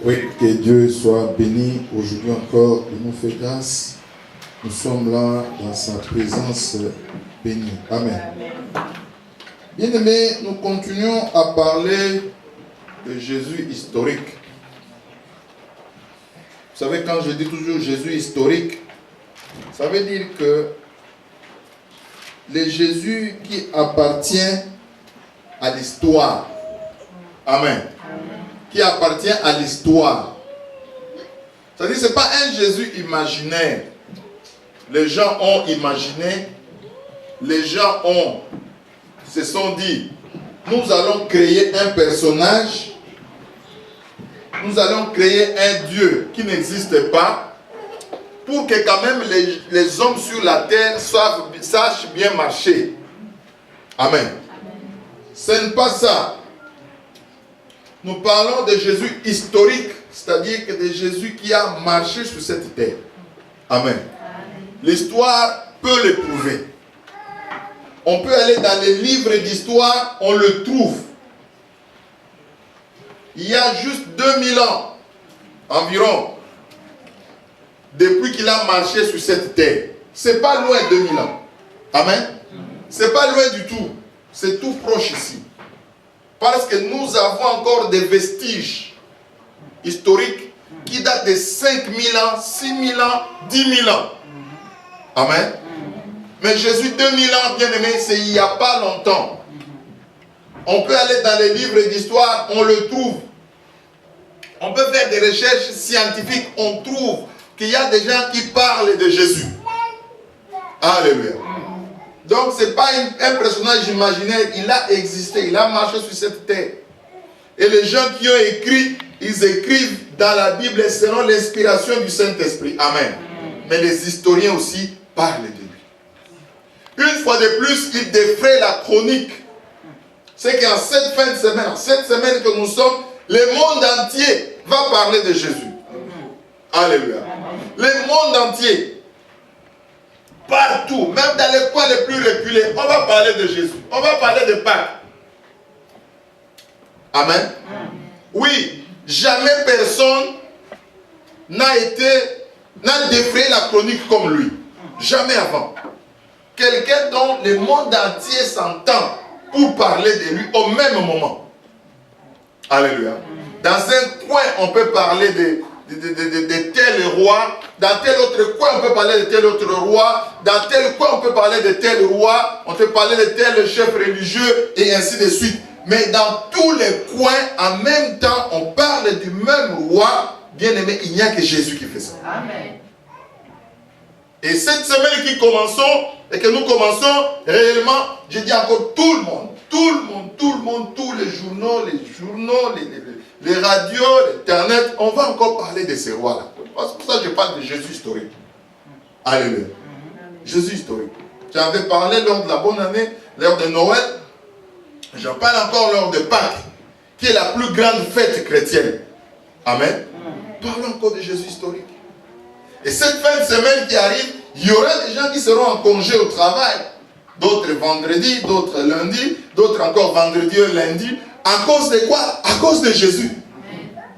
Oui, que Dieu soit béni aujourd'hui encore. Il nous fait grâce. Nous sommes là dans sa présence bénie. Amen. Bien-aimés, nous continuons à parler de Jésus historique. Vous savez, quand je dis toujours Jésus historique, ça veut dire que le Jésus qui appartient à l'histoire. Amen. Qui appartient à l'histoire. C'est-à-dire que ce n'est pas un Jésus imaginaire. Les gens ont imaginé, les gens se sont dit, nous allons créer un personnage, nous allons créer un Dieu qui n'existe pas, pour que quand même les hommes sur la terre sachent bien marcher. Amen. Ce n'est pas ça. Nous parlons de Jésus historique, c'est-à-dire que de Jésus qui a marché sur cette terre. Amen. L'histoire peut le prouver. On peut aller dans les livres d'histoire, on le trouve. Il y a juste 2000 ans, environ, depuis qu'il a marché sur cette terre. C'est pas loin 2000 ans. Amen. C'est pas loin du tout. C'est tout proche ici. Parce que nous avons encore des vestiges historiques qui datent de 5000 ans, 6000 ans, 10 000 ans. Amen. Mais Jésus, 2000 ans, bien aimé, c'est il n'y a pas longtemps. On peut aller dans les livres d'histoire, on le trouve. On peut faire des recherches scientifiques, on trouve qu'il y a des gens qui parlent de Jésus. Alléluia. Donc, ce n'est pas un personnage imaginaire, il a existé, il a marché sur cette terre. Et les gens qui ont écrit, ils écrivent dans la Bible selon l'inspiration du Saint-Esprit. Amen. Mais les historiens aussi parlent de lui. Une fois de plus, ils défraient la chronique. C'est qu'en cette fin de semaine, en cette semaine que nous sommes, le monde entier va parler de Jésus. Alléluia. Le monde entier. Partout, même dans les coins les plus reculés, on va parler de Jésus. On va parler de Pâques. Amen. Oui, jamais personne n'a défrayé la chronique comme lui. Jamais avant. Quelqu'un dont le monde entier s'entend pour parler de lui au même moment. Alléluia. Dans un coin, on peut parler de tel roi. Dans tel autre coin, on peut parler de tel autre roi. Dans tel coin, on peut parler de tel roi. On peut parler de tel chef religieux et ainsi de suite. Mais dans tous les coins, en même temps, on parle du même roi. Bien aimé, il n'y a que Jésus qui fait ça. Amen. Et cette semaine qui commençons, et que nous commençons réellement, je dis encore tout le monde, tous les journaux, les radios, l'internet, on va encore parler de ces rois-là. C'est pour ça que je parle de Jésus historique. Alléluia. Jésus historique. J'avais parlé lors de la bonne année, lors de Noël. J'en parle encore lors de Pâques, qui est la plus grande fête chrétienne. Amen. Parlons encore de Jésus historique. Et cette fin de semaine qui arrive, il y aura des gens qui seront en congé au travail. D'autres vendredi, d'autres lundi, d'autres encore vendredi et lundi. À cause de quoi? À cause de Jésus.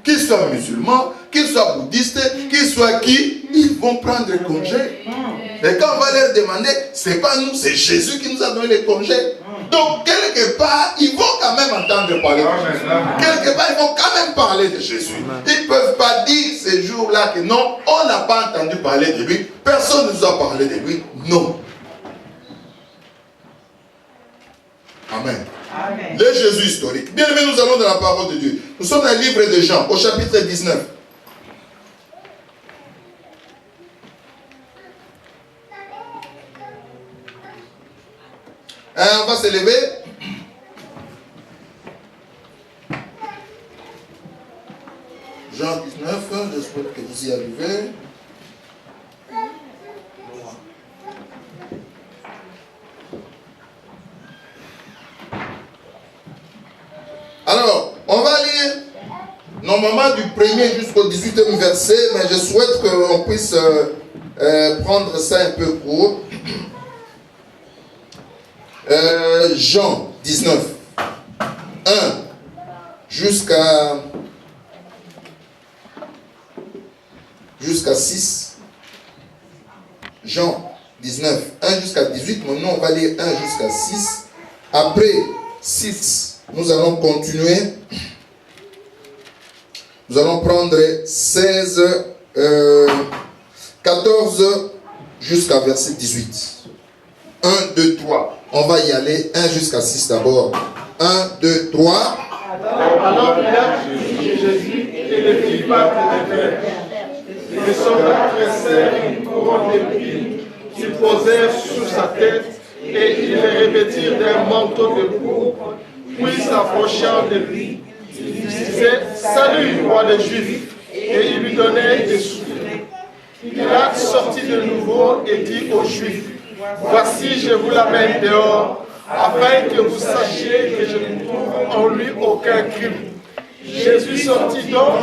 Qu'ils soient musulmans, qu'ils soient bouddhistes, qu'ils soient qui, ils vont prendre congé. Et quand on va leur demander, c'est pas nous, c'est Jésus qui nous a donné les congés. Donc, quelque part, ils vont quand même entendre parler de Jésus. Quelque part, ils vont quand même parler de Jésus. Ils ne peuvent pas dire ces jours-là que non, on n'a pas entendu parler de lui. Personne ne nous a parlé de lui. Non. Amen. Amen. Le Jésus historique. Bien aimé, nous allons dans la parole de Dieu. Nous sommes dans le livre de Jean, au chapitre 19. On va se lever. Jean 19, j'espère que vous y arrivez. Alors, on va lire normalement du 1er jusqu'au 18e verset, mais je souhaite qu'on puisse prendre ça un peu court. Jean 19, 1 jusqu'à jusqu'à 6. Jean 19, 1 jusqu'à 18. Maintenant, on va lire 1 jusqu'à 6. Après 6, nous allons continuer. Nous allons prendre 16, 14 jusqu'à verset 18. 1, 2, 3. On va y aller. 1 jusqu'à 6 d'abord. 1, 2, 3. Alors Pilate dit Jésus et les fit battre les verres. Les soldats tressèrent une couronne d'épines qu'ils posèrent sur sa tête et ils les revêtirent d'un manteau de pourpre. Puis s'approchant de lui, ils disaient « Salut, roi des Juifs !» et ils lui donnaient des soufflets. Pilate sortit de nouveau et dit aux Juifs « Voici, je vous l'amène dehors, afin que vous sachiez que je ne trouve en lui aucun crime. » Jésus sortit donc,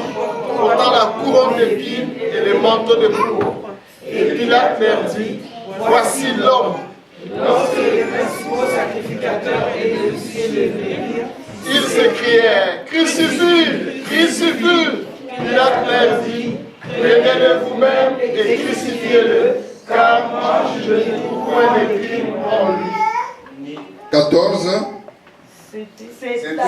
portant la couronne d'épines et le manteau de pourpre. Et Pilate leur dit, voici l'homme. Lorsque les principaux sacrificateurs et les officiers le virent, ils s'écrièrent, crucifie, crucifie. Pilate leur dit, prenez-le vous-même et crucifiez-le, car moi je ne trouve point de crime en lui. 14. C'était la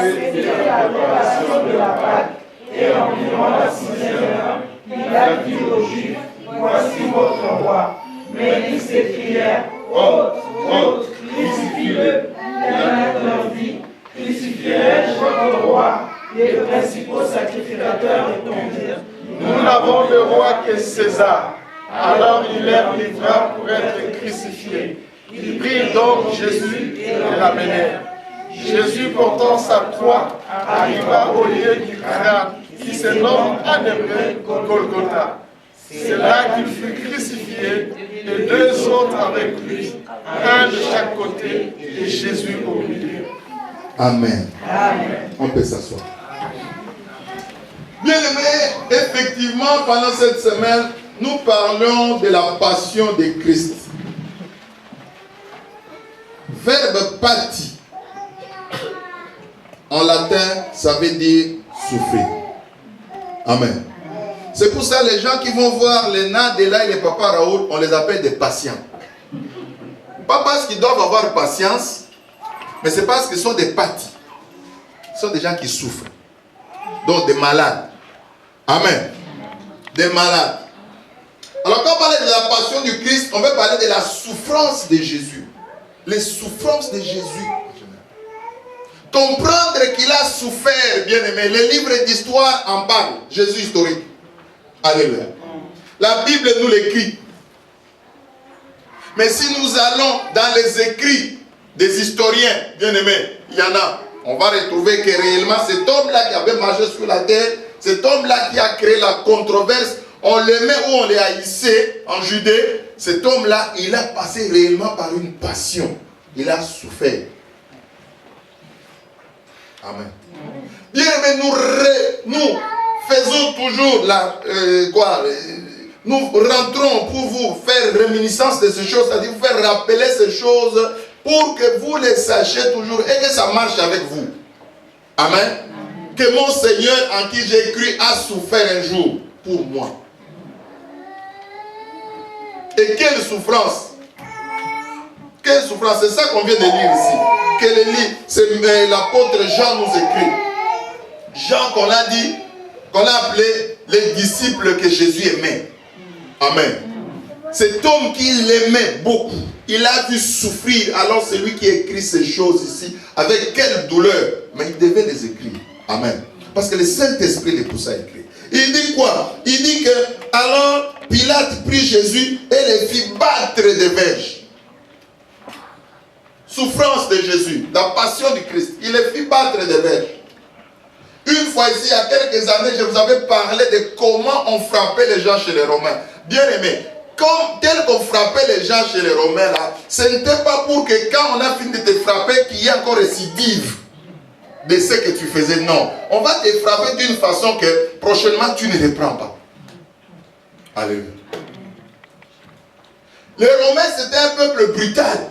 préparation de la Pâque, et environ la 6e heure, Pilate dit aux Juifs, voici votre roi. Mais ils s'écrièrent, ôte, ôte, crucifie-le. Pilate leur dit, crucifierai-je votre roi? Les principaux sacrificateurs répondirent, nous n'avons de roi que César. Alors il leur livra pour être crucifié. Ils prirent donc Jésus et l'amenèrent. Jésus, portant sa croix, arriva au lieu du crâne, qui se nomme en hébreu Golgotha. C'est là qu'il fut crucifié, et 2 autres avec lui, un de chaque côté, et Jésus au milieu. Amen. Amen. On peut s'asseoir. Bien-aimés, effectivement, pendant cette semaine, nous parlons de la passion de Christ. Verbe pati. En latin, ça veut dire souffrir. Amen. C'est pour ça les gens qui vont voir les Nadella et les papas Raoul, on les appelle des patients. Pas parce qu'ils doivent avoir patience, mais c'est parce qu'ils sont des patis. Ce sont des gens qui souffrent. Donc des malades. Amen. Des malades. Alors quand on parle de la passion du Christ, on veut parler de la souffrance de Jésus. Les souffrances de Jésus. Comprendre qu'il a souffert, bien aimé. Les livres d'histoire en parlent. Jésus historique. Alléluia. La Bible nous l'écrit. Mais si nous allons dans les écrits des historiens, bien aimés, il y en a. On va retrouver que réellement cet homme-là qui avait marché sur la terre, cet homme-là qui a créé la controverse, on l'aimait ou on les haïssait en Judée, cet homme-là, il a passé réellement par une passion. Il a souffert. Amen. Bien aimé, nous faisons toujours nous rentrons pour vous faire réminiscence de ces choses, c'est-à-dire vous faire rappeler ces choses pour que vous les sachiez toujours et que ça marche avec vous. Amen. Que mon Seigneur en qui j'ai cru a souffert un jour pour moi. Et quelle souffrance! Quelle souffrance! C'est ça qu'on vient de lire ici. C'est l'apôtre Jean nous écrit. Jean qu'on a dit, qu'on a appelé les disciples que Jésus aimait. Amen. Cet homme qui l'aimait beaucoup, il a dû souffrir. Alors c'est lui qui écrit ces choses ici. Avec quelle douleur! Mais il devait les écrire. Amen. Parce que le Saint-Esprit les poussa à écrire. Il dit quoi? Il dit que alors Pilate prit Jésus et les fit battre des verges. Souffrance de Jésus, la passion du Christ. Il les fit battre des verges. Une fois ici, il y a quelques années, je vous avais parlé de comment on frappait les gens chez les Romains. Bien aimé, tel qu'on frappait les gens chez les Romains, là, ce n'était pas pour que quand on a fini de te frapper, qu'il y ait encore récidive de ce que tu faisais. Non. On va te frapper d'une façon que prochainement tu ne reprends pas. Alléluia. Les Romains, c'était un peuple brutal.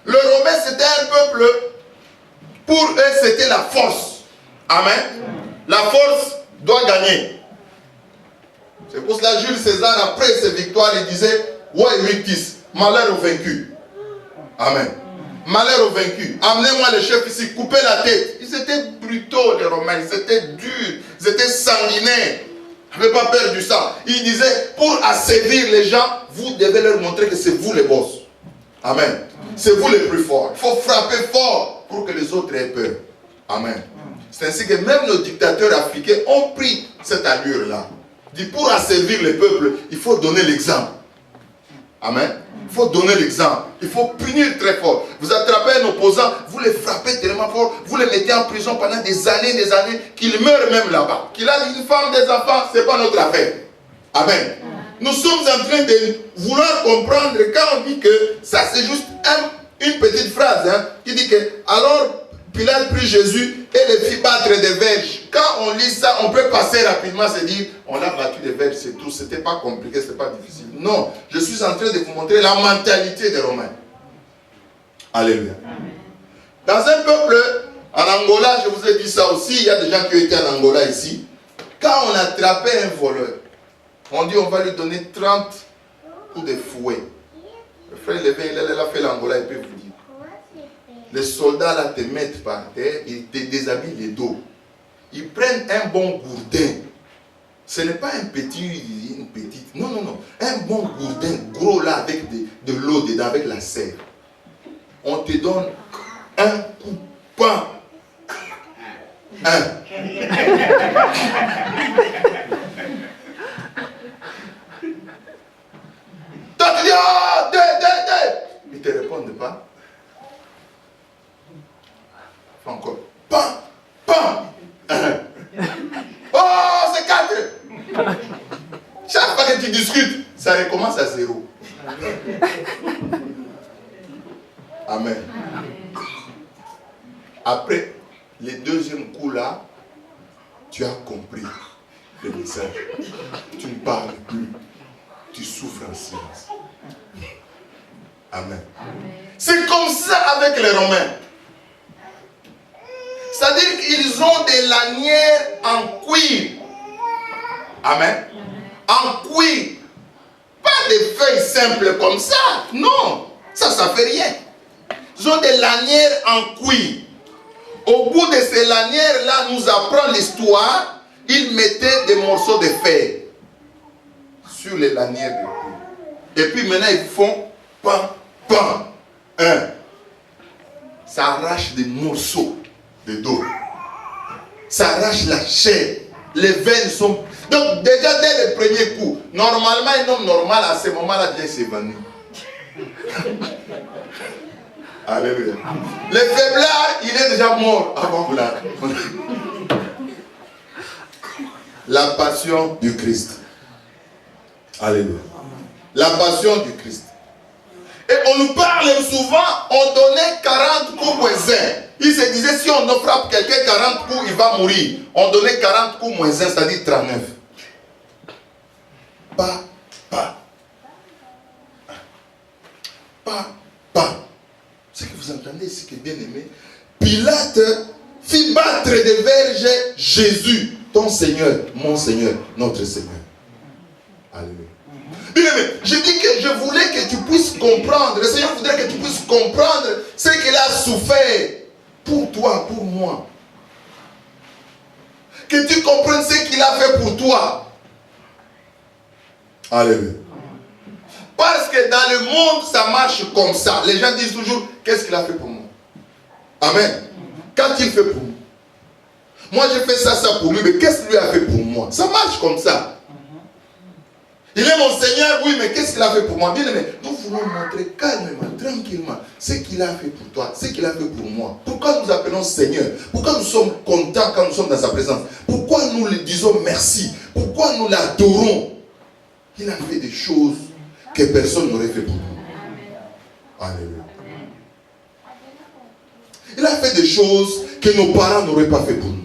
Le Romain, c'était un peuple, pour eux, c'était la force. Amen. La force doit gagner. C'est pour cela Jules César, après ses victoires, il disait, Voi victis, malheur aux vaincus. Amen. Malheur aux vaincus. Amenez-moi les chefs ici, coupez la tête. Ils étaient brutaux, les Romains. Ils étaient durs. Ils étaient sanguinaires. Ils n'avaient pas peur du sang. Il disait, pour asservir les gens, vous devez leur montrer que c'est vous les boss. Amen. C'est vous les plus forts. Il faut frapper fort pour que les autres aient peur. Amen. C'est ainsi que même nos dictateurs africains ont pris cette allure-là. Dit, pour asservir les peuples, il faut donner l'exemple. Amen. Il faut donner l'exemple. Il faut punir très fort. Vous attrapez un opposant, vous les frappez tellement fort, vous les mettez en prison pendant des années, qu'il meurt même là-bas. Qu'il a une femme, des enfants, ce n'est pas notre affaire. Amen. Nous sommes en train de vouloir comprendre quand on dit que ça c'est juste une petite phrase qui dit que alors Pilate prit Jésus et les fit battre des verges. Quand on lit ça, on peut passer rapidement se dire on a battu des verges, c'est tout. C'était pas compliqué, c'était pas difficile. Non, je suis en train de vous montrer la mentalité des Romains. Alléluia. Dans un peuple, en Angola, je vous ai dit ça aussi, il y a des gens qui ont été en Angola ici. Quand on attrapait un voleur, on dit on va lui donner 30 coups de fouet. Le frère Lévin, il a fait l'Angola, il peut vous dire. Les soldats là te mettent par terre, ils te déshabillent les dos. Ils prennent un bon gourdin. Ce n'est pas une petite. Non. Un bon gourdin gros là avec de l'eau dedans, avec la sève. On te donne un coup de pain. Toi tu dis, oh, deux. Ils ne te répondent pas. Encore. Pan. Oh, c'est 4. Chaque fois que tu discutes, ça recommence à 0. Amen. Après les deuxième coup là, tu as compris le message. Tu ne parles plus. Tu souffres en silence. Amen. C'est comme ça avec les Romains. C'est-à-dire qu'ils ont des lanières en cuir. Amen. En cuir. Pas des feuilles simples comme ça. Non. Ça fait rien. Ils ont des lanières en cuir. Au bout de ces lanières-là, nous apprend l'histoire. Ils mettaient des morceaux de fer sur les lanières de cuir. Et puis maintenant, ils font pan. Ça arrache des morceaux de dos. Ça arrache la chair. Les veines sont... Donc déjà dès le premier coup, normalement un homme normal à ce moment-là vient s'évanouir. Alléluia. Le faiblard, il est déjà mort avant que la passion du Christ. Alléluia. La passion du Christ. Et on nous parle souvent, on donnait 40 coups moins 1. Il se disait, si on frappe quelqu'un 40 coups, il va mourir. On donnait 40 coups moins 1, c'est-à-dire 39. Pas. Ce que vous entendez ici, qui est bien aimé. Pilate fit battre des verges Jésus, ton Seigneur, mon Seigneur, notre Seigneur. Alléluia. Bien aimé, je dis que je voulais que tu puisses comprendre. Le Seigneur voudrait que tu puisses comprendre ce qu'il a souffert pour toi, pour moi. Que tu comprennes ce qu'il a fait pour toi. Alléluia. Parce que dans le monde, ça marche comme ça. Les gens disent toujours, qu'est-ce qu'il a fait pour moi? Amen. Qu'est-ce qu'il fait pour moi? Moi, j'ai fait ça pour lui, mais qu'est-ce qu'il lui a fait pour moi? Ça marche comme ça. Il est mon Seigneur, oui, mais qu'est-ce qu'il a fait pour moi? Bien aimé, nous voulons montrer calmement, tranquillement, ce qu'il a fait pour toi, ce qu'il a fait pour moi. Pourquoi nous appelons Seigneur? Pourquoi nous sommes contents quand nous sommes dans sa présence? Pourquoi nous lui disons merci? Pourquoi nous l'adorons? Il a fait des choses que personne n'aurait fait pour nous. Alléluia. Il a fait des choses que nos parents n'auraient pas fait pour nous.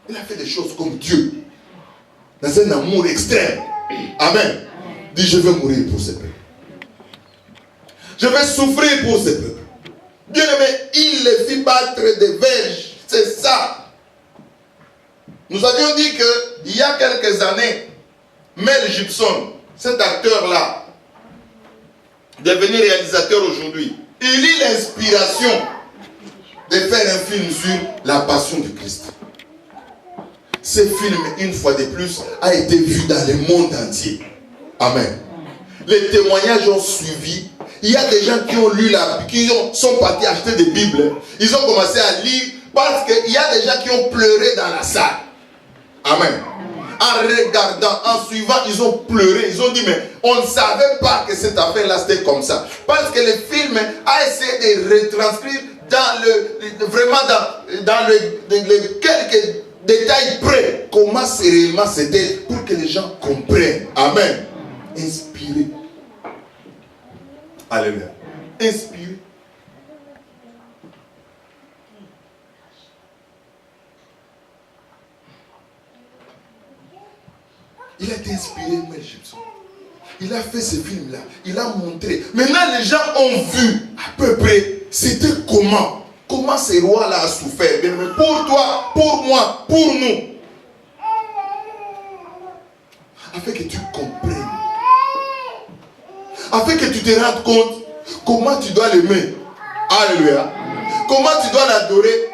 Il a fait des choses comme Dieu. Dans un amour extrême. Amen. Dit, je vais mourir pour ce peuple. Je vais souffrir pour ce peuple. Bien aimé, il les fit battre des verges. C'est ça. Nous avions dit qu'il y a quelques années, Mel Gibson, cet acteur-là, devenu réalisateur aujourd'hui, il eut l'inspiration de faire un film sur la passion du Christ. Ce film, une fois de plus, a été vu dans le monde entier. Amen. Les témoignages ont suivi. Il y a des gens qui ont lu sont partis acheter des Bibles. Ils ont commencé à lire parce qu'il y a des gens qui ont pleuré dans la salle. Amen. En regardant, en suivant, ils ont pleuré. Ils ont dit, mais on ne savait pas que cette affaire-là c'était comme ça. Parce que le film a essayé de retranscrire dans quelques détails près comment réellement c'était pour que les gens comprennent. Amen. Inspiré. Alléluia. Inspiré. Il a été inspiré, Mel Gibson. Il a fait ce film-là. Il a montré. Maintenant, les gens ont vu à peu près c'était comment. Comment ce roi-là a souffert. Mais pour toi, pour moi, pour nous. Afin que tu comprennes. Afin que tu te rendes compte comment tu dois l'aimer. Alléluia. Comment tu dois l'adorer.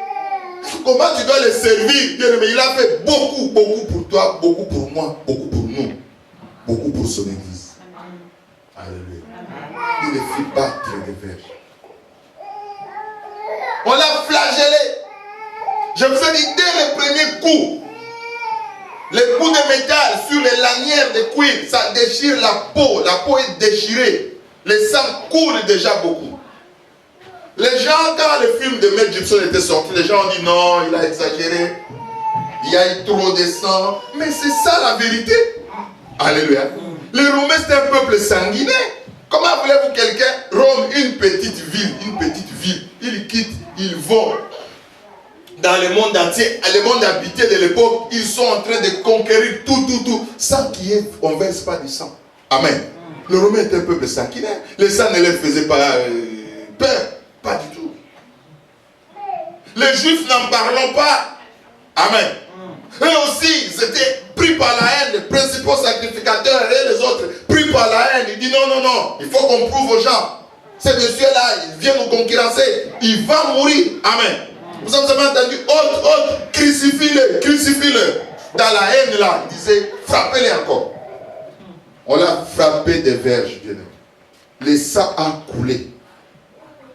Comment tu dois le servir. Bien-aimé, il a fait beaucoup, beaucoup pour toi, beaucoup pour moi, beaucoup pour nous. Beaucoup pour son église. Alléluia. Il ne fit pas des verges. On l'a flagellé. Je vous ai dit dès le premier coup. Les bouts de métal sur les lanières de cuir, ça déchire la peau. La peau est déchirée. Le sang coule déjà beaucoup. Les gens, quand le film de Mel Gibson était sorti, les gens ont dit non, il a exagéré. Il y a eu trop de sang. Mais c'est ça la vérité. Alléluia. Les Romains, c'est un peuple sanguinaire. Comment voulez-vous quelqu'un, Rome, une petite ville, ils quittent, ils vont dans le monde entier, le monde habité de l'époque, ils sont en train de conquérir tout, sans qu'on ne verse pas du sang. Amen. Le Romain est un peuple sanguinaire. Le sang ne leur faisait pas peur. Pas du tout. Les Juifs n'en parlons pas. Amen. Eux aussi, ils étaient pris par la haine, les principaux sacrificateurs et les autres, pris par la haine. Ils disent non, il faut qu'on prouve aux gens. Ce monsieur-là, il vient nous concurrencer. Il va mourir. Amen. Vous avez entendu, crucifie-le. Dans la haine là, il disait, frappez-le encore. On l'a frappé des verges, bien aimé. Le sang a coulé.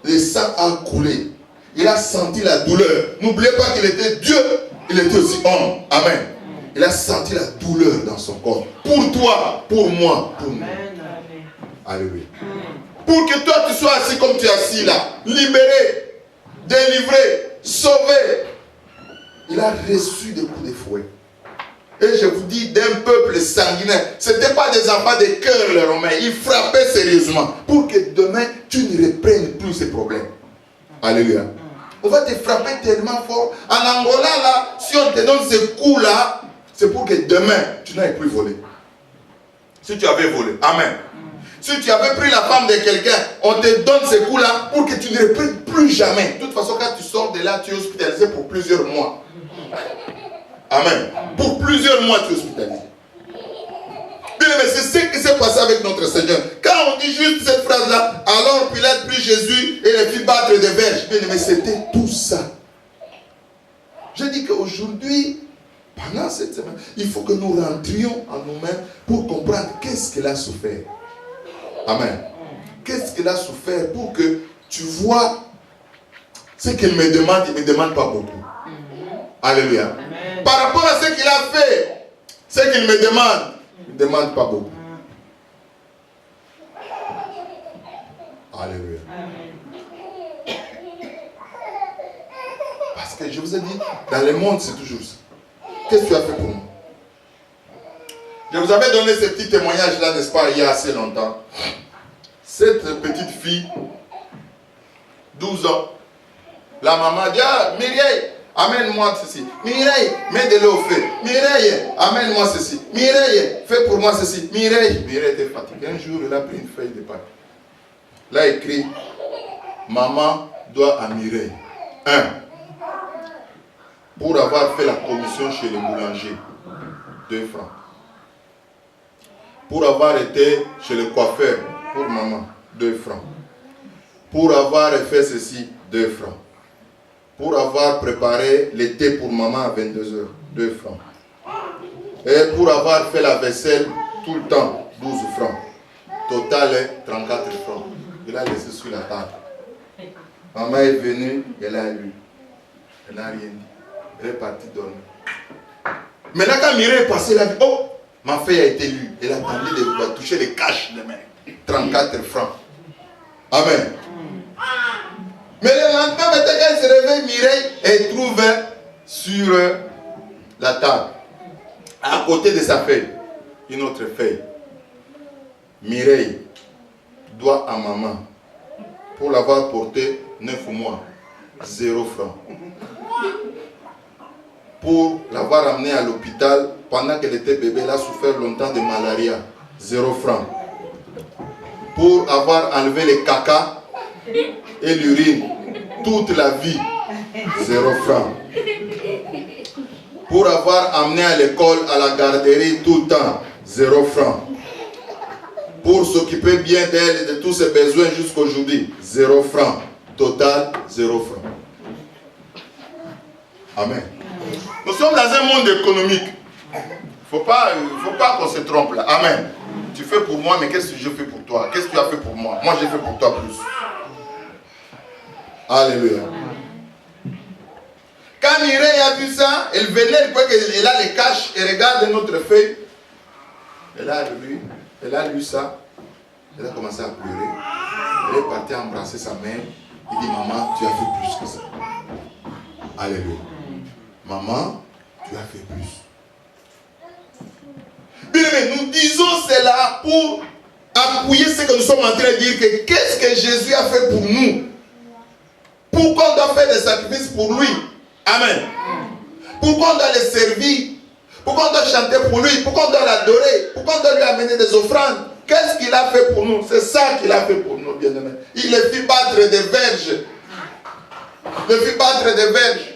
Le sang a coulé. Il a senti la douleur. N'oubliez pas qu'il était Dieu, il était aussi homme. Amen. Il a senti la douleur dans son corps. Pour toi, pour moi, pour nous. Alléluia. Pour que toi tu sois assis comme tu es assis là, libéré, délivré, sauvé. Il a reçu des coups de fouet. Et je vous dis, d'un peuple sanguinaire, ce n'était pas des enfants de cœur les Romains. Ils frappaient sérieusement pour que demain tu ne reprennes plus ces problèmes. Alléluia. On va te frapper tellement fort. En Angola là, si on te donne ce coup là, c'est pour que demain tu n'ailles plus voler. Si tu avais volé. Amen. Si tu avais pris la femme de quelqu'un, on te donne ce coup-là pour que tu ne reprennes plus jamais. De toute façon, quand tu sors de là, tu es hospitalisé pour plusieurs mois. Amen. Pour plusieurs mois, tu es hospitalisé. Bien, mais c'est ce qui s'est passé avec notre Seigneur. Quand on dit juste cette phrase-là, alors Pilate prit Jésus et le fit battre des verges. Bien, mais c'était tout ça. Je dis qu'aujourd'hui, pendant cette semaine, il faut que nous rentrions en nous-mêmes pour comprendre qu'est-ce qu'il a souffert. Amen. Qu'est-ce qu'il a souffert pour que tu vois ce qu'il me demande, il ne me demande pas beaucoup. Alléluia. Amen. Par rapport à ce qu'il a fait, ce qu'il me demande, il ne demande pas beaucoup. Alléluia. Amen. Parce que je vous ai dit, dans le monde, c'est toujours ça. Qu'est-ce que tu as fait pour moi? Je vous avais donné ce petit témoignage-là, n'est-ce pas, il y a assez longtemps. Cette petite fille, 12 ans, la maman dit, ah, Mireille, amène-moi ceci. Mireille, mets de l'eau au feu. Mireille, amène-moi ceci. Mireille, fais pour moi ceci. Mireille était fatiguée. Un jour, elle a pris une feuille de papier. Là, écrit, maman doit à Mireille 1. pour avoir fait la commission chez le boulanger, 2 francs. Pour avoir été chez le coiffeur, pour maman, 2 francs. Pour avoir fait ceci, 2 francs. Pour avoir préparé le thé pour maman à 22h, 2 francs. Et pour avoir fait la vaisselle tout le temps, 12 francs. Total est 34 francs. Il a laissé sur la table. Maman est venue, elle a lu. Elle n'a rien dit. Elle est partie dormir. Maintenant quand Mireille est passée, elle a dit, oh, ma fille a été lue. Elle a tendu de toucher les caches de main. 34 francs. Amen. Mais le lendemain, quand elle se réveille, Mireille, elle trouve sur la table, à côté de sa feuille, une autre feuille. Mireille doit à maman, pour l'avoir porté 9 mois, 0 francs. Pour l'avoir amenée à l'hôpital, pendant qu'elle était bébé, elle a souffert longtemps de malaria, 0 francs. Pour avoir enlevé les caca et l'urine toute la vie, 0 francs. Pour avoir amené à l'école, à la garderie tout le temps, 0 francs. Pour s'occuper bien d'elle et de tous ses besoins jusqu'aujourd'hui, 0 francs. Total, 0 francs. Amen. Nous sommes dans un monde économique. Il ne faut pas qu'on se trompe là. Amen. Tu fais pour moi, mais qu'est-ce que je fais pour toi? Qu'est-ce que tu as fait pour moi? Moi, j'ai fait pour toi plus. Alléluia. Quand Mireille a vu ça, elle venait, elle croit qu'elle a les caches, et regarde notre feuille. Elle a lu ça. Elle a commencé à pleurer. Elle est partie embrasser sa mère. Il dit, maman, tu as fait plus que ça. Alléluia. Maman, tu as fait plus. Bien aimé, nous disons cela pour appuyer ce que nous sommes en train de dire, que qu'est-ce que Jésus a fait pour nous? Pourquoi on doit faire des sacrifices pour lui? Amen. Pourquoi on doit le servir? Pourquoi on doit chanter pour lui? Pourquoi on doit l'adorer? Pourquoi on doit lui amener des offrandes? Qu'est-ce qu'il a fait pour nous? C'est ça qu'il a fait pour nous, bien-aimés. Il les fit battre des verges. Il les fit battre des verges.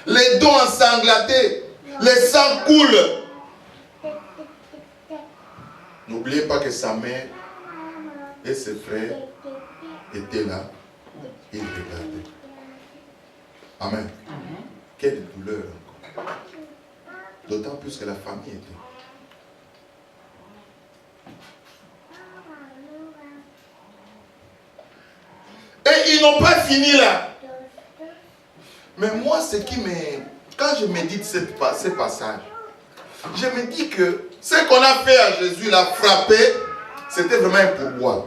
Les dents ensanglantés. Les sangs coulent. N'oubliez pas que sa mère et ses frères étaient là. Ils regardaient. Amen. Quelle douleur encore. D'autant plus que la famille était. Et ils n'ont pas fini là. Mais moi, ce qui me... Quand je médite ce passage, je me dis que ce qu'on a fait à Jésus, l'a frappé, c'était vraiment un pourboire.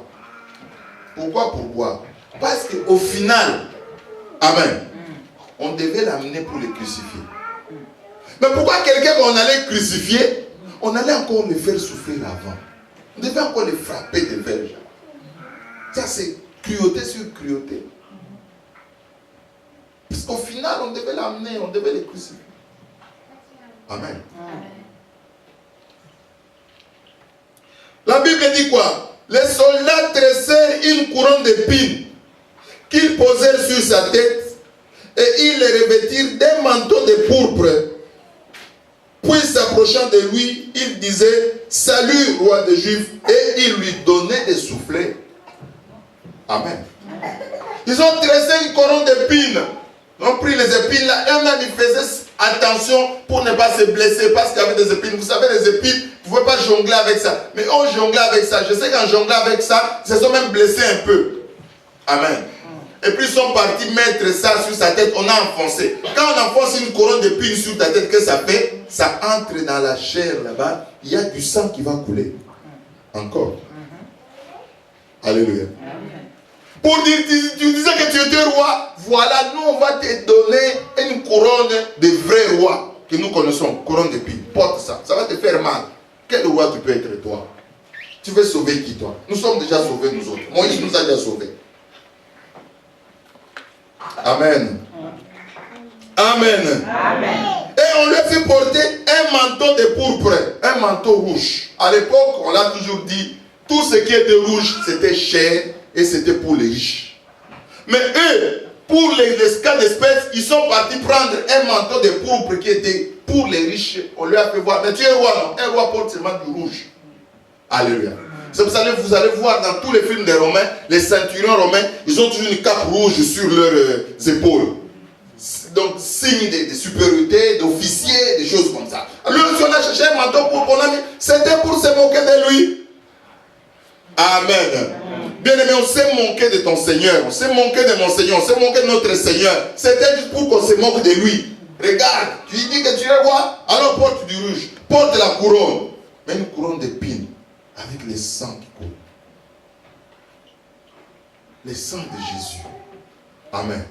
Pourquoi pourboire? Parce qu'au final, amen, on devait l'amener pour le crucifier. Mais pourquoi quelqu'un qu'on allait crucifier, on allait encore le faire souffrir avant? On devait encore le frapper de verges. Ça c'est cruauté sur cruauté. Parce qu'au final, on devait l'amener, on devait le crucifier. Amen. La Bible dit quoi? Les soldats tressèrent une couronne d'épines qu'ils posèrent sur sa tête et ils le revêtirent d'un manteau de pourpre. Puis s'approchant de lui, il disait, salut roi des Juifs, et il lui donnait des soufflets. Amen. Ils ont tressé une couronne d'épines. Ils ont pris les épines là, eux-mêmes ils faisaient attention pour ne pas se blesser parce qu'il y avait des épines. Vous savez, les épines, vous ne pouvez pas jongler avec ça. Mais on jonglait avec ça. Je sais qu'en jonglant avec ça, ils se sont même blessés un peu. Amen. Et puis ils sont partis mettre ça sur sa tête, on a enfoncé. Quand on enfonce une couronne d'épines sur ta tête, qu'est-ce que ça fait? Ça entre dans la chair là-bas, il y a du sang qui va couler. Encore. Alléluia. Pour dire, tu disais que tu étais roi, voilà, nous on va te donner une couronne de vrai roi que nous connaissons, couronne d'épines. Porte ça, ça va te faire mal. Quel roi tu peux être toi? Tu veux sauver qui toi? Nous sommes déjà sauvés nous autres. Moïse nous a déjà sauvés. Amen. Amen. Amen. Et on lui a fait porter un manteau de pourpre, un manteau rouge. À l'époque, on l'a toujours dit, tout ce qui était rouge, c'était cher et c'était pour les riches. Mais eux, pour les cas d'espèces, ils sont partis prendre un manteau de pourpre qui était pour les riches. On lui a fait voir, mais tu es roi, non? Un roi porte seulement du rouge. Alléluia. C'est pour ça que vous allez voir dans tous les films des Romains, les ceinturions romains, ils ont toujours une cape rouge sur leurs épaules. Donc, signe de supériorité, d'officier, des choses comme ça. Alors, si on a cherché un manteau pour qu'on a mis, c'était pour se moquer de lui. Amen. Bien-aimé, on s'est moqué de ton Seigneur, on s'est moqué de mon Seigneur, on s'est moqué de notre Seigneur. C'était juste pour qu'on se moque de lui. Regarde, tu lui dis que tu es roi, alors porte du rouge, porte la couronne. Mais une couronne d'épines avec le sang qui coule. Le sang de Jésus. Amen.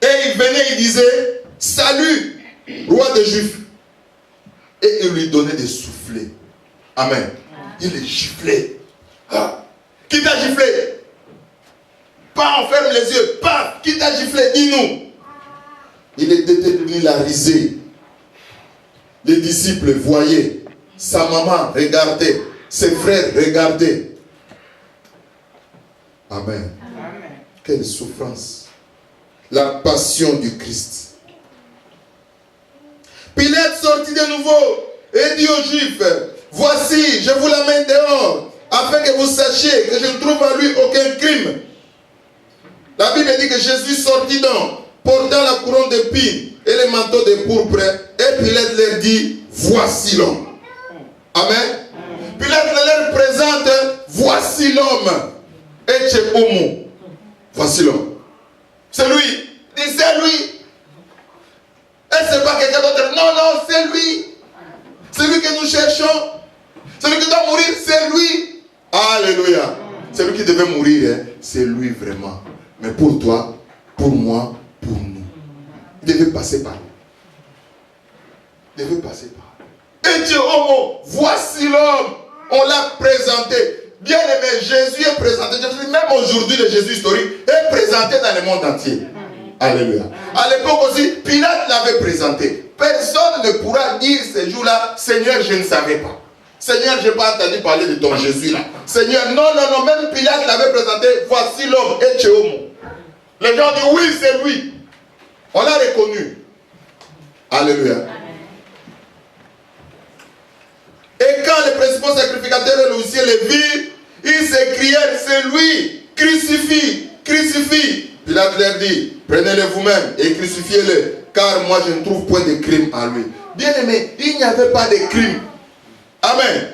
Et il venait, il disait, salut, roi des Juifs. Et il lui donnait des soufflets. Amen. Il les giflait. Ah. Qui t'a giflé? Pas, on ferme les yeux. Pas, qui t'a giflé? Dis-nous. Il était devenu la risée. Les disciples voyaient. Sa maman regardait. Ses frères regardaient. Amen. Amen. Quelle souffrance. La passion du Christ. Pilate sortit de nouveau et dit aux Juifs, voici, je vous l'amène dehors, afin que vous sachiez que je ne trouve en lui aucun crime. La Bible dit que Jésus sortit donc, portant la couronne d'épines et le manteau de pourpre, et Pilate leur dit, voici l'homme. Amen. Pilate leur présente, voici l'homme. Et chez Homo, voici l'homme. C'est lui. Dis, c'est lui. Et c'est pas quelqu'un d'autre. Non, non, c'est lui. C'est lui que nous cherchons. Celui qui doit mourir, c'est lui. Alléluia. Celui qui devait mourir, hein, c'est lui vraiment. Mais pour toi, pour moi, pour nous. Il devait passer par nous. Il devait passer par nous. Et Dieu, homo, voici l'homme. On l'a présenté. Bien aimé, Jésus est présenté. Même aujourd'hui, le Jésus historique est présenté dans le monde entier. Alléluia. À l'époque aussi, Pilate l'avait présenté. Personne ne pourra dire ce jour-là, Seigneur, je ne savais pas. Seigneur, je n'ai pas entendu parler de ton Jésus là. Seigneur, non, non, non, même Pilate l'avait présenté. Voici l'homme, et Homo. Les gens disent, oui, c'est lui. On l'a reconnu. Alléluia. Et quand les principaux sacrificateurs et les huissiers le virent, ils s'écrièrent, c'est lui, crucifie, crucifie. Pilate leur dit, prenez-le vous-même et crucifiez-le, car moi je ne trouve point de crime en lui. Bien aimé, il n'y avait pas de crime. Amen.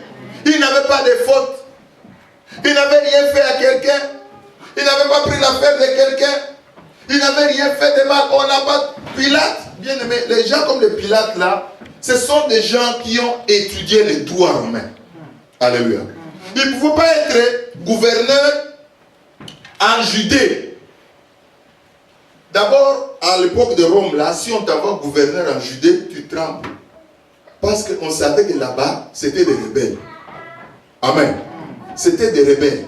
Il n'avait pas de faute. Il n'avait rien fait à quelqu'un. Il n'avait pas pris l'affaire de quelqu'un. Il n'avait rien fait de mal. On n'a pas... Pilate, bien aimé, les gens comme les Pilates là, ce sont des gens qui ont étudié les droits romains. Alléluia. Il ne pouvait pas être gouverneur en Judée. D'abord, à l'époque de Rome, là, si on t'envoie gouverneur en Judée, tu trembles. Parce qu'on savait que là-bas, c'était des rebelles. Amen. C'était des rebelles.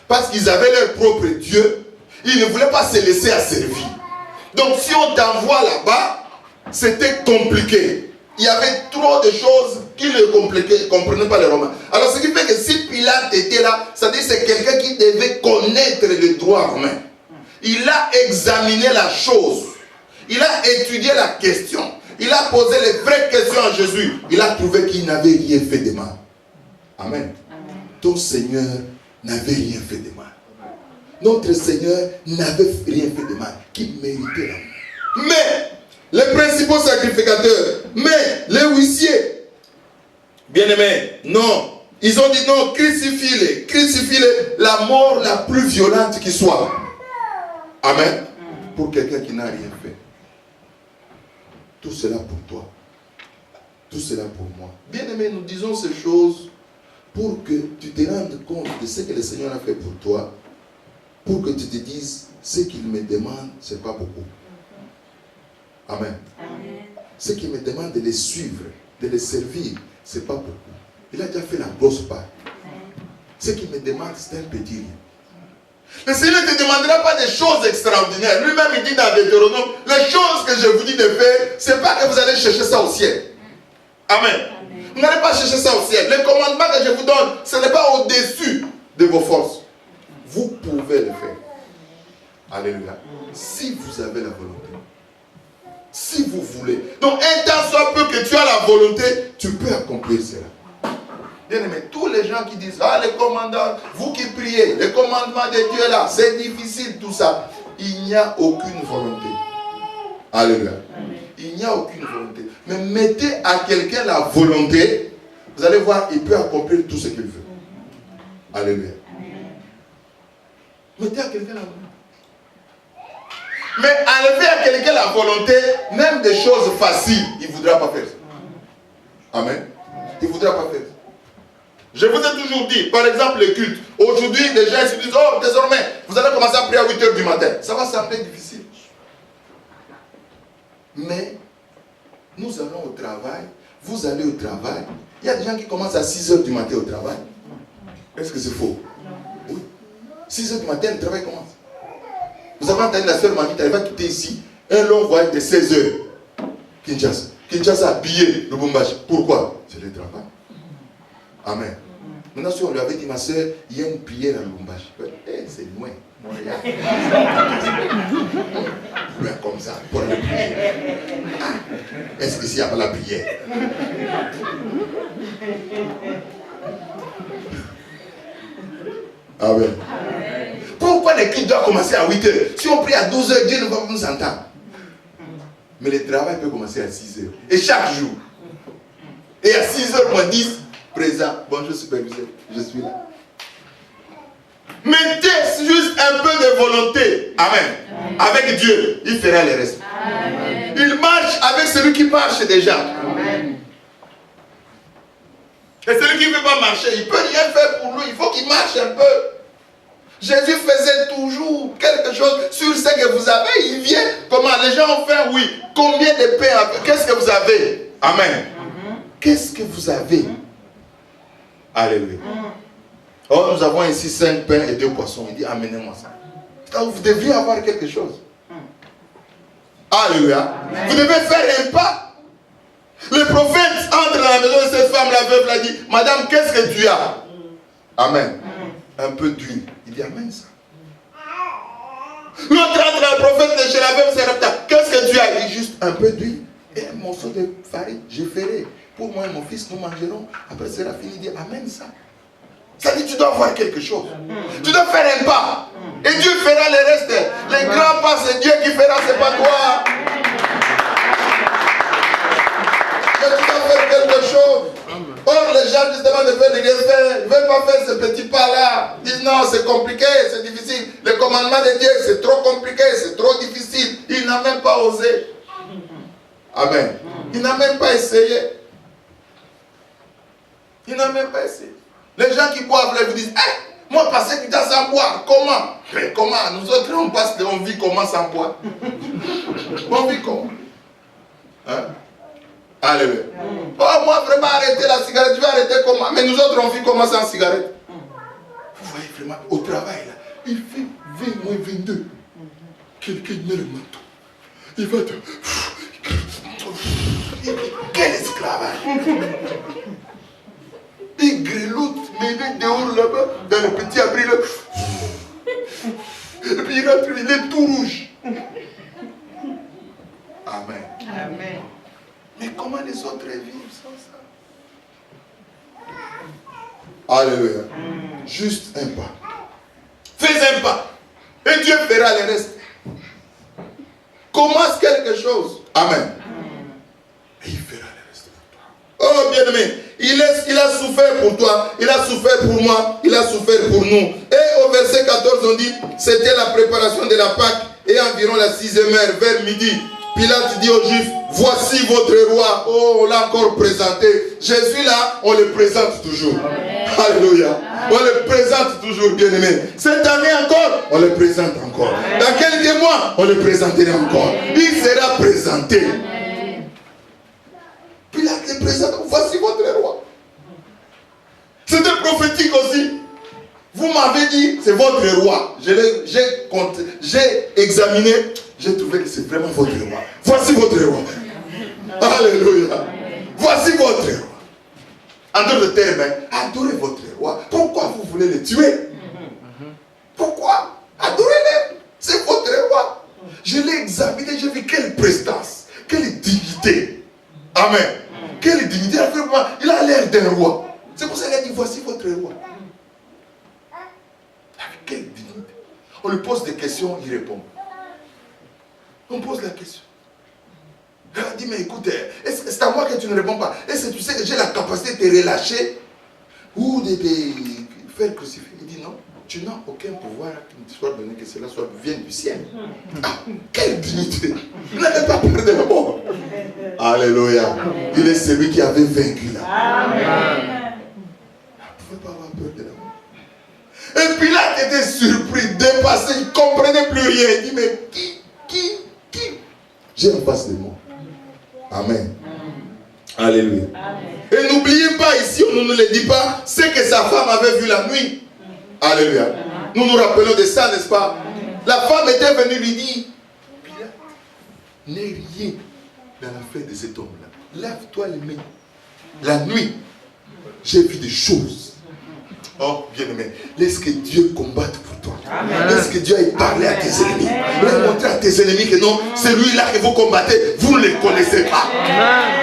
Parce qu'ils avaient leur propre Dieu. Ils ne voulaient pas se laisser asservir. Donc, si on t'envoie là-bas, c'était compliqué. Il y avait trop de choses qui ne comprenaient pas les Romains. Alors, ce qui fait que si Pilate était là, ça dit que c'est quelqu'un qui devait connaître les droits romains. Il a examiné la chose. Il a étudié la question. Il a posé les vraies questions à Jésus. Il a trouvé qu'il n'avait rien fait de mal. Amen. Amen. Ton Seigneur n'avait rien fait de mal. Notre Seigneur n'avait rien fait de mal qui méritait la mort. Mais les principaux sacrificateurs, mais les huissiers, bien-aimés, non. Ils ont dit non, crucifie-les, crucifie-les, la mort la plus violente qui soit. Amen. Pour quelqu'un qui n'a rien fait. Tout cela pour toi. Tout cela pour moi. Bien-aimés, nous disons ces choses pour que tu te rendes compte de ce que le Seigneur a fait pour toi. Pour que tu te dises, ce qu'il me demande, ce n'est pas beaucoup. Amen. Amen. Ce qu'il me demande de les suivre, de les servir, ce n'est pas beaucoup. Il a déjà fait la grosse part. Ce qu'il me demande, c'est un petit rien. Le Seigneur ne te demandera pas des choses extraordinaires. Lui-même, il dit dans Deutéronome, les choses que je vous dis de faire, ce n'est pas que vous allez chercher ça au ciel. Amen. Amen. Vous n'allez pas chercher ça au ciel. Les commandements que je vous donne, ce n'est pas au-dessus de vos forces. Vous pouvez le faire. Alléluia. Si vous avez la volonté. Si vous voulez. Donc, un temps soit peu que tu as la volonté, tu peux accomplir cela. Bien aimé, tous les gens qui disent, ah, les commandants, vous qui priez, les commandements de Dieu là, c'est difficile, tout ça. Il n'y a aucune volonté. Alléluia. Il n'y a aucune volonté. Mais mettez à quelqu'un la volonté, vous allez voir, il peut accomplir tout ce qu'il veut. Alléluia. Mettez à quelqu'un la volonté. Mais enlever à quelqu'un la volonté, même des choses faciles, il ne voudra pas faire ça. Amen. Il ne voudra pas faire ça. Je vous ai toujours dit, par exemple, les cultes. Aujourd'hui, les gens se disent, oh, désormais, vous allez commencer à prier à 8 h du matin. Ça va sembler difficile. Mais, nous allons au travail, vous allez au travail. Il y a des gens qui commencent à 6 h du matin au travail. Est-ce que c'est faux? Oui. 6 h du matin, le travail commence. Vous avez entendu la sœur Mamie, elle va quitter ici un long voyage de 16 h. Kinshasa. Kinshasa a pillé le Lubumbashi. Pourquoi? C'est le travail. Amen. Maintenant, si on lui avait dit, ma soeur, il y a une prière à Lubumbashi. C'est loin. Loin comme ça, pour la prière. Est-ce qu'ici, il n'y a pas la prière? Amen. Pourquoi les cultes doivent commencer à 8 h? Si on prie à 12 h, Dieu ne va pas nous entendre. Mais le travail peut commencer à 6 h. Et chaque jour. Et à 6 h moins 10, présent. Bonjour superviseur, je suis là. Mettez juste un peu de volonté. Amen. Avec Dieu, il fera le reste. Amen. Il marche avec celui qui marche déjà. Amen. Et celui qui ne veut pas marcher, il ne peut rien faire pour lui. Il faut qu'il marche un peu. Jésus faisait toujours quelque chose sur ce que vous avez. Il vient. Comment? Les gens ont faim, oui. Combien de pain? Qu'est-ce que vous avez? Amen. Qu'est-ce que vous avez? Alléluia. Oh, nous avons ici 5 pains et 2 poissons. Il dit, amenez-moi ça. Donc, vous deviez avoir quelque chose. Alléluia. Vous devez faire un pas. Le prophète entre dans la maison de cette femme, la veuve, l'a dit, madame, qu'est-ce que tu as? Amen. Un peu d'huile. Il dit, amen ça. L'autre entre dans le prophète chez la veuve, c'est qu'est-ce que tu as? Il dit, juste un peu d'huile et un morceau de farine. Je ferai. Pour moi et mon fils, nous mangerons. Après cela fini, il dit, amen ça. Ça dit, tu dois avoir quelque chose. Tu dois faire un pas. Et Dieu fera le reste. Les grands pas, c'est Dieu qui fera, c'est pas toi. Mais tu dois faire quelque chose. Or, les gens justement ne veulent pas faire ce petit pas-là. Ils disent non, c'est compliqué, c'est difficile. Le commandement de Dieu, c'est trop compliqué, c'est trop difficile. Il n'a même pas osé. Amen. Il n'a même pas essayé. Il n'a même pas essayé. Les gens qui boivent, là, vous disent, hey, moi, passer du temps sans boire, comment? Mais comment? Nous autres, on vit comment sans boire? On vit comment? Hein? Alléluia. Oh, moi, vraiment, arrêter la cigarette, tu vas arrêter comment? Mais nous autres, on vit comment sans cigarette? Vous voyez vraiment, au travail, là, il fait 20 moins 22. Quelqu'un met le manteau. Il va te... Quel esclavage! Il greloute, mais il est dehors là-bas, dans le petit abri là. Et puis il rentre, il est tout rouge. Amen. Amen. Mais comment les autres vivent sans ça? Alléluia. Juste un pas. Fais un pas. Et Dieu fera le reste. Commence quelque chose. Amen. Et il fera le reste pour toi. Oh bien-aimé. Il a souffert pour toi, il a souffert pour moi, il a souffert pour nous. Et au verset 14, on dit, c'était la préparation de la Pâque, et environ la 6e heure, vers midi. Pilate dit aux Juifs, voici votre roi. Oh, on l'a encore présenté. Jésus là, on le présente toujours. Amen. Alléluia. On le présente toujours, bien-aimé. Cette année encore, on le présente encore. Amen. Dans quelques mois, on le présentera encore. Amen. Il sera présenté. Amen. Pilate le présente, voici votre roi. C'était prophétique aussi. Vous m'avez dit, c'est votre roi. J'ai examiné, j'ai trouvé que c'est vraiment votre roi. Voici votre roi. Alléluia. Voici votre roi. En d'autres termes, adorez votre roi. Pourquoi vous voulez le tuer? Pourquoi? Adorez-le. C'est votre Amen. Quelle dignité. Il a l'air d'un roi. C'est pour ça qu'il a dit, voici votre roi. Avec quelle dignité. On lui pose des questions, il répond. On pose la question. Il a dit, mais écoute, c'est à moi que tu ne réponds pas. Est-ce que tu sais que j'ai la capacité de te relâcher ou de te faire crucifier? Il dit non, tu n'as aucun pouvoir qui te soit donné, que cela vienne du ciel. Ah, quelle dignité. Il n'avait pas peur de la mort. Alléluia. Il est celui qui avait vaincu la mort. Amen. Il ne pouvait pas avoir peur de la mort. Et Pilate était surpris, dépassé, il ne comprenait plus rien. Il dit, mais qui j'ai en face de moi? Amen. Alléluia. Et n'oubliez pas, ici, on ne nous le dit pas, c'est que sa femme avait vu la nuit. Alléluia. Nous nous rappelons de ça, n'est-ce pas? La femme était venue lui dire, Pilate, n'est rien dans l'affaire de cet homme-là. Lave-toi les mains. La nuit, j'ai vu des choses. Oh, bien-aimé, laisse que Dieu combatte pour toi. Amen. Laisse que Dieu aille parler à tes ennemis. Laisse montrer à tes ennemis que non, celui-là que vous combattez, vous ne le connaissez pas. Amen.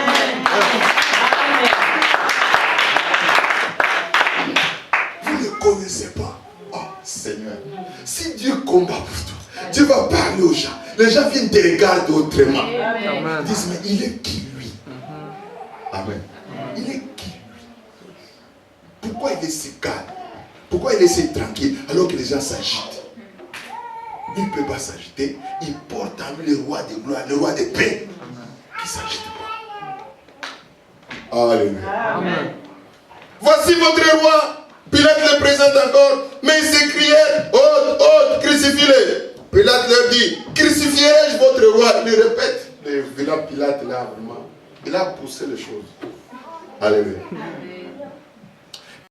Vous ne le connaissez pas. Oh, Seigneur. Si Dieu combat pour toi, Dieu va parler aux gens. Les gens viennent te regarder autrement. Amen. Ils disent, mais il est qui lui? Amen. Il est qui? Pourquoi il est si calme? Pourquoi il est si tranquille alors que les gens s'agitent? Il ne peut pas s'agiter. Il porte en lui le roi de gloire, le roi de paix. Qui ne s'agite pas. Alléluia. Amen. Voici votre roi. Pilate le présente encore. Mais ils s'écrièrent, ôte, crucifie-le. Pilate leur dit, crucifierai-je votre roi? Il répète. Le vilain Pilate là, vraiment, il a poussé les choses. Alléluia.